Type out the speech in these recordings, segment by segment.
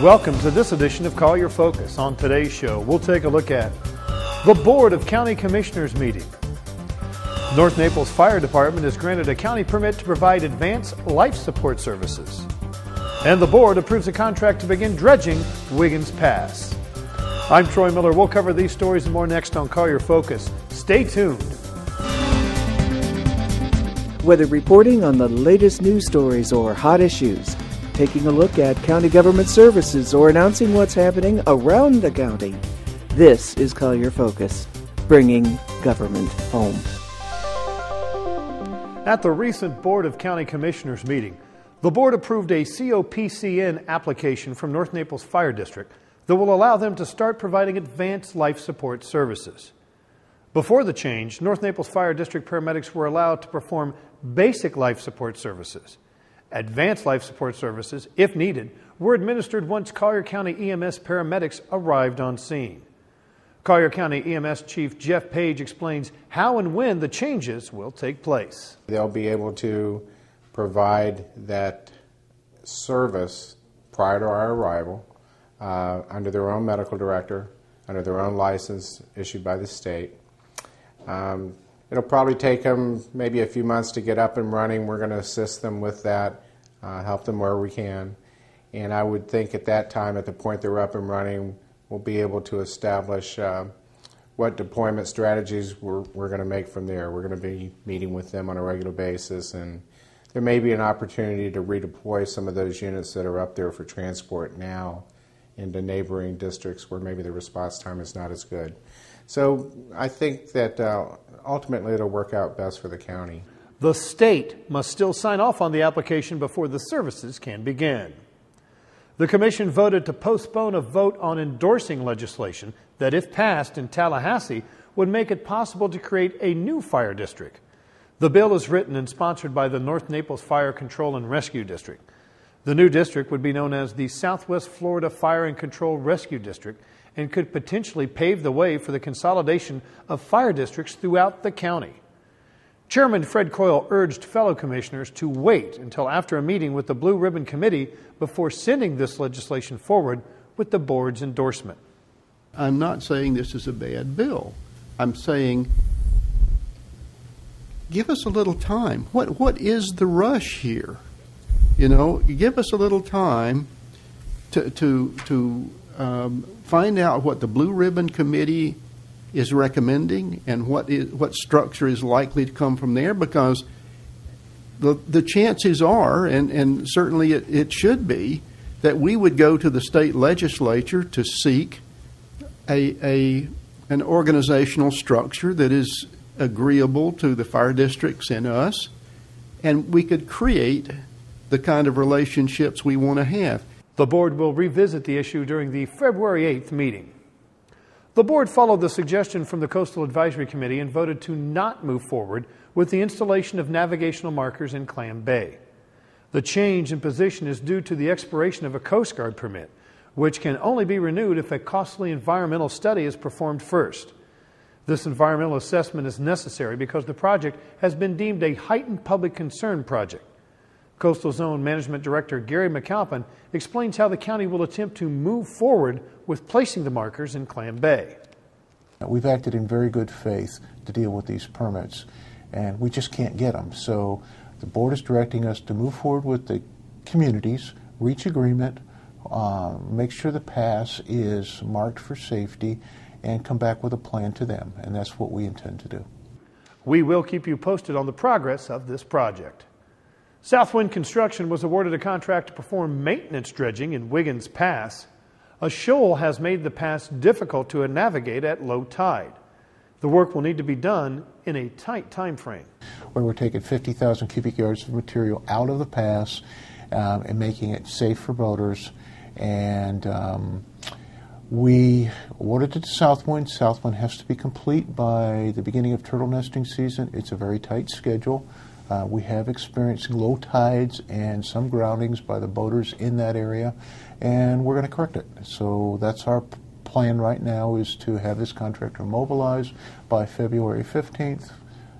Welcome to this edition of Collier Focus. On today's show, we'll take a look at the Board of County Commissioners meeting. North Naples Fire Department has granted a county permit to provide advanced life support services. And the board approves a contract to begin dredging Wiggins Pass. I'm Troy Miller. We'll cover these stories and more next on Collier Focus. Stay tuned. Whether reporting on the latest news stories or hot issues, taking a look at county government services, or announcing what's happening around the county, this is Collier Focus, bringing government home. At the recent Board of County Commissioners meeting, the board approved a COPCN application from North Naples Fire District that will allow them to start providing advanced life support services. Before the change, North Naples Fire District paramedics were allowed to perform basic life support services. Advanced life support services, if needed, were administered once Collier County EMS paramedics arrived on scene. Collier County EMS Chief Jeff Page explains how and when the changes will take place. They'll be able to provide that service prior to our arrival under their own medical director, under their own license issued by the state. It'll probably take them maybe a few months to get up and running. We're going to assist them with that, help them where we can. And I would think at that time, at the point they're up and running, we'll be able to establish what deployment strategies we're going to make from there. We're going to be meeting with them on a regular basis, and there may be an opportunity to redeploy some of those units that are up there for transport now into neighboring districts where maybe the response time is not as good. So I think that ultimately it'll work out best for the county. The state must still sign off on the application before the services can begin. The commission voted to postpone a vote on endorsing legislation that, if passed in Tallahassee, would make it possible to create a new fire district. The bill is written and sponsored by the North Naples Fire Control and Rescue District. The new district would be known as the Southwest Florida Fire and Control Rescue District and could potentially pave the way for the consolidation of fire districts throughout the county. Chairman Fred Coyle urged fellow commissioners to wait until after a meeting with the Blue Ribbon Committee before sending this legislation forward with the board's endorsement. I'm not saying this is a bad bill. I'm saying give us a little time. What is the rush here? You know, give us a little time to find out what the Blue Ribbon Committee is recommending and what structure is likely to come from there, because the chances are, and certainly it should be, that we would go to the state legislature to seek an organizational structure that is agreeable to the fire districts and us, and we could create the kind of relationships we want to have. The board will revisit the issue during the February 8th meeting. The board followed the suggestion from the Coastal Advisory Committee and voted to not move forward with the installation of navigational markers in Clam Bay. The change in position is due to the expiration of a Coast Guard permit, which can only be renewed if a costly environmental study is performed first. This environmental assessment is necessary because the project has been deemed a heightened public concern project. Coastal Zone Management Director Gary McAlpin explains how the county will attempt to move forward with placing the markers in Clam Bay. We've acted in very good faith to deal with these permits, and we just can't get them. So the board is directing us to move forward with the communities, reach agreement, make sure the pass is marked for safety, and come back with a plan to them, and that's what we intend to do. We will keep you posted on the progress of this project. Southwind Construction was awarded a contract to perform maintenance dredging in Wiggins Pass. A shoal has made the pass difficult to navigate at low tide. The work will need to be done in a tight time frame. Where we're taking 50,000 cubic yards of material out of the pass and making it safe for boaters. And we awarded it to Southwind. Southwind has to be complete by the beginning of turtle nesting season. It's a very tight schedule. We have experienced low tides and some groundings by the boaters in that area, and we're going to correct it. So that's our plan right now, is to have this contractor mobilized by February 15th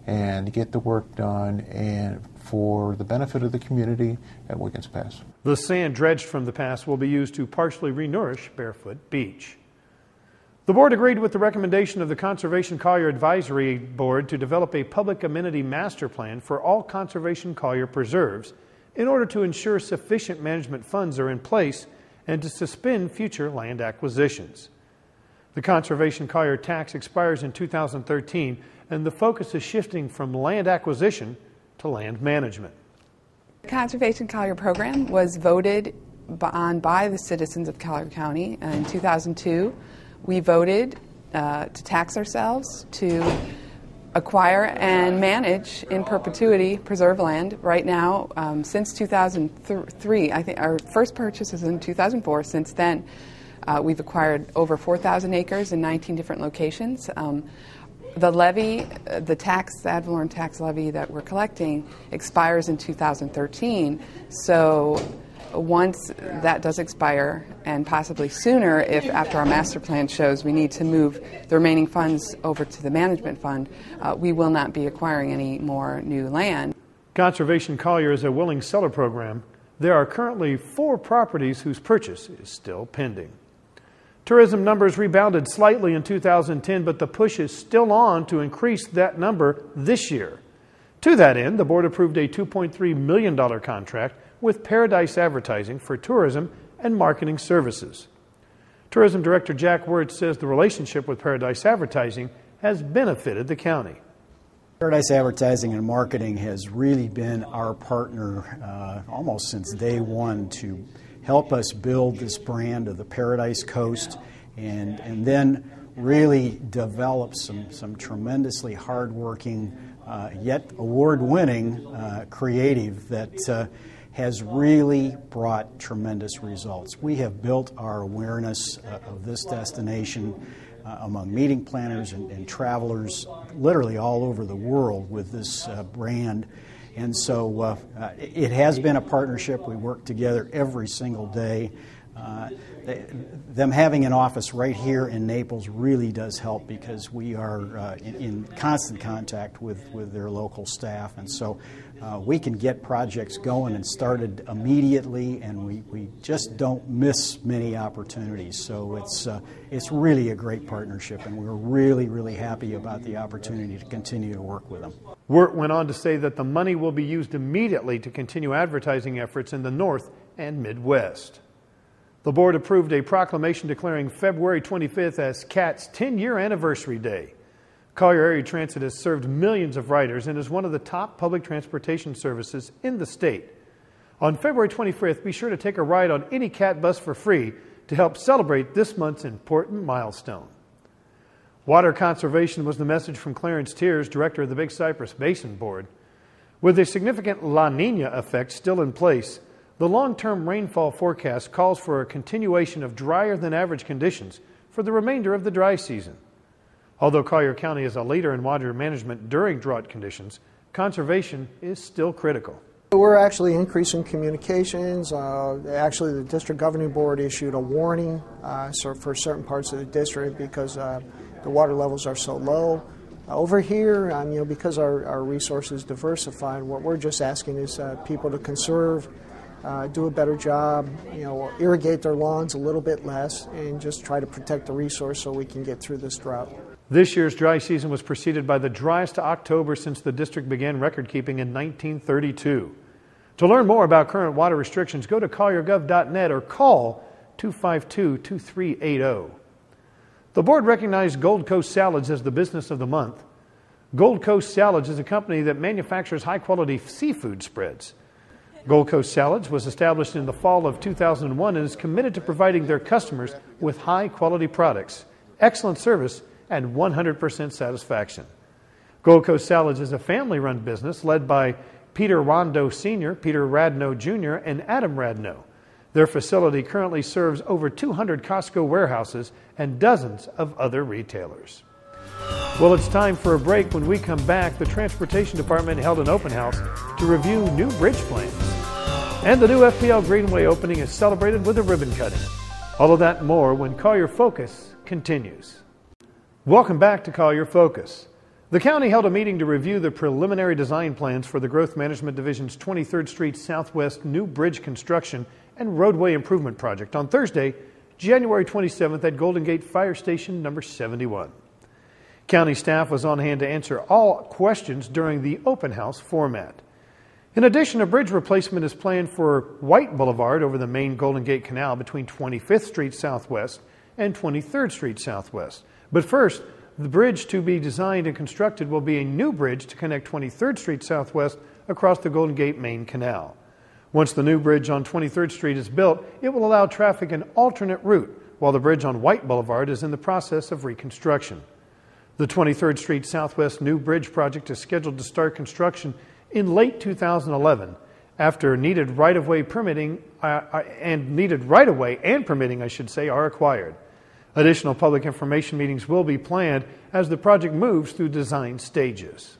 and get the work done and for the benefit of the community at Wiggins Pass. The sand dredged from the pass will be used to partially renourish Barefoot Beach. The board agreed with the recommendation of the Conservation Collier Advisory Board to develop a public amenity master plan for all Conservation Collier preserves in order to ensure sufficient management funds are in place and to suspend future land acquisitions. The Conservation Collier tax expires in 2013, and the focus is shifting from land acquisition to land management. The Conservation Collier program was voted on by the citizens of Collier County in 2002. We voted to tax ourselves to acquire and manage in perpetuity preserve land. Right now, since 2003, I think our first purchase was in 2004. Since then, we've acquired over 4,000 acres in 19 different locations. The levy, the ad valorem tax levy that we're collecting expires in 2013. So once that does expire, and possibly sooner if after our master plan shows we need to move the remaining funds over to the management fund, we will not be acquiring any more new land. Conservation Collier is a willing seller program. There are currently 4 properties whose purchase is still pending. Tourism numbers rebounded slightly in 2010, but the push is still on to increase that number this year. To that end, the board approved a $2.3 million contract with Paradise Advertising for tourism and marketing services. Tourism Director Jack Wirtz says the relationship with Paradise Advertising has benefited the county. Paradise Advertising and Marketing has really been our partner almost since day one to help us build this brand of the Paradise Coast and then really develop some tremendously hardworking yet award-winning creative that has really brought tremendous results. We have built our awareness of this destination among meeting planners and travelers literally all over the world with this brand. And so it has been a partnership. We work together every single day. Them having an office right here in Naples really does help because we are in constant contact with their local staff. And so we can get projects going and started immediately, and we just don't miss many opportunities. So it's really a great partnership, and we're really, really happy about the opportunity to continue to work with them. Wirt went on to say that the money will be used immediately to continue advertising efforts in the North and Midwest. The board approved a proclamation declaring February 25th as CAT's 10-year anniversary day. Collier Area Transit has served millions of riders and is one of the top public transportation services in the state. On February 25th, be sure to take a ride on any CAT bus for free to help celebrate this month's important milestone. Water conservation was the message from Clarence Tiers, director of the Big Cypress Basin Board. With a significant La Nina effect still in place, the long-term rainfall forecast calls for a continuation of drier than average conditions for the remainder of the dry season. Although Collier County is a leader in water management during drought conditions, conservation is still critical. We're actually increasing communications. Actually, the district governing board issued a warning for certain parts of the district because the water levels are so low. Over here, because our resources diversified, what we're just asking is people to conserve, do a better job, irrigate their lawns a little bit less, and just try to protect the resource so we can get through this drought. This year's dry season was preceded by the driest October since the district began record keeping in 1932. To learn more about current water restrictions, go to colliergov.net or call 252-2380. The board recognized Gold Coast Salads as the business of the month. Gold Coast Salads is a company that manufactures high-quality seafood spreads. Gold Coast Salads was established in the fall of 2001 and is committed to providing their customers with high-quality products, excellent service, and 100% satisfaction. Gold Coast Salads is a family-run business led by Peter Rondo Sr., Peter Radno Jr., and Adam Radno. Their facility currently serves over 200 Costco warehouses and dozens of other retailers. Well, it's time for a break. When we come back, the Transportation Department held an open house to review new bridge plans. And the new FPL Greenway opening is celebrated with a ribbon cutting. All of that and more when Collier Focus continues. Welcome back to Collier Focus. The county held a meeting to review the preliminary design plans for the Growth Management Division's 23rd Street Southwest new bridge construction and roadway improvement project on Thursday, January 27th at Golden Gate Fire Station number 71. County staff was on hand to answer all questions during the open house format. In addition, a bridge replacement is planned for White Boulevard over the main Golden Gate Canal between 25th Street Southwest and 23rd Street Southwest. But first, the bridge to be designed and constructed will be a new bridge to connect 23rd Street Southwest across the Golden Gate main canal. Once the new bridge on 23rd Street is built, it will allow traffic an alternate route, while the bridge on White Boulevard is in the process of reconstruction. The 23rd Street Southwest new bridge project is scheduled to start construction in late 2011 after needed right-of-way permitting and permitting are acquired. Additional public information meetings will be planned as the project moves through design stages.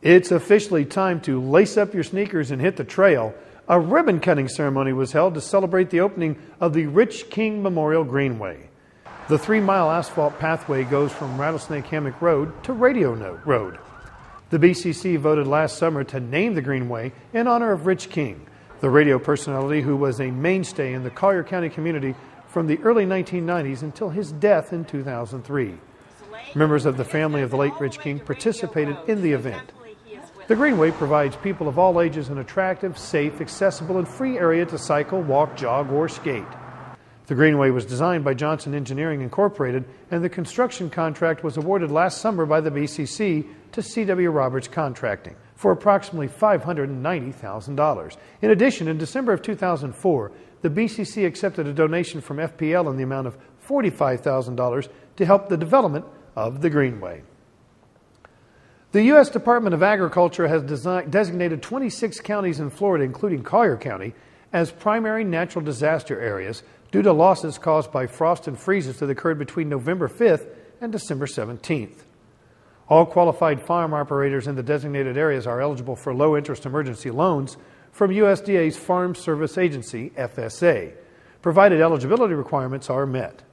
It's officially time to lace up your sneakers and hit the trail. A ribbon-cutting ceremony was held to celebrate the opening of the Rich King Memorial Greenway. The 3-mile asphalt pathway goes from Rattlesnake Hammock Road to Radio Note Road. The BCC voted last summer to name the Greenway in honor of Rich King, the radio personality who was a mainstay in the Collier County community from the early 1990s until his death in 2003. Members of the family of the late Rich King participated in the event. The Greenway provides people of all ages an attractive, safe, accessible, and free area to cycle, walk, jog, or skate. The Greenway was designed by Johnson Engineering Incorporated, and the construction contract was awarded last summer by the BCC to C.W. Roberts Contracting for approximately $590,000. In addition, in December of 2004, the BCC accepted a donation from FPL in the amount of $45,000 to help the development of the Greenway. The U.S. Department of Agriculture has designated 26 counties in Florida, including Collier County, as primary natural disaster areas due to losses caused by frost and freezes that occurred between November 5th and December 17th. All qualified farm operators in the designated areas are eligible for low-interest emergency loans from USDA's Farm Service Agency, FSA, provided eligibility requirements are met.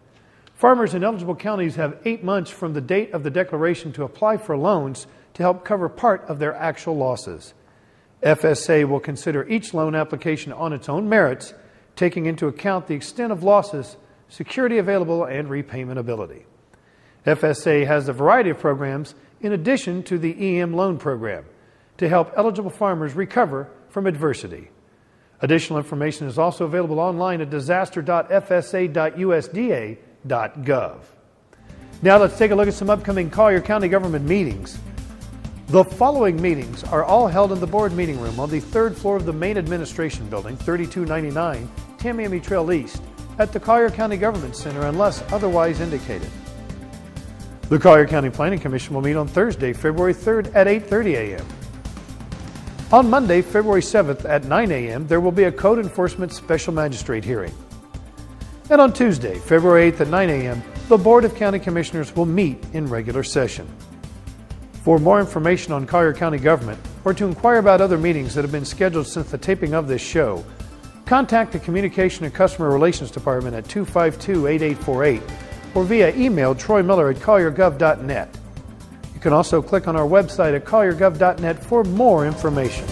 Farmers in eligible counties have 8 months from the date of the declaration to apply for loans to help cover part of their actual losses. FSA will consider each loan application on its own merits, taking into account the extent of losses, security available, and repayment ability. FSA has a variety of programs in addition to the EM loan program to help eligible farmers recover from adversity. Additional information is also available online at disaster.fsa.usda.gov. Now let's take a look at some upcoming Collier County government meetings. The following meetings are all held in the board meeting room on the 3rd floor of the main administration building, 3299 Tamiami Trail East, at the Collier County Government Center unless otherwise indicated. The Collier County Planning Commission will meet on Thursday, February 3rd at 8:30 a.m. On Monday, February 7th at 9 a.m., there will be a Code Enforcement Special Magistrate hearing. And on Tuesday, February 8th at 9 a.m., the Board of County Commissioners will meet in regular session. For more information on Collier County government or to inquire about other meetings that have been scheduled since the taping of this show, contact the Communication and Customer Relations Department at 252-8848 or via email troymiller@colliergov.net. You can also click on our website at colliergov.net for more information.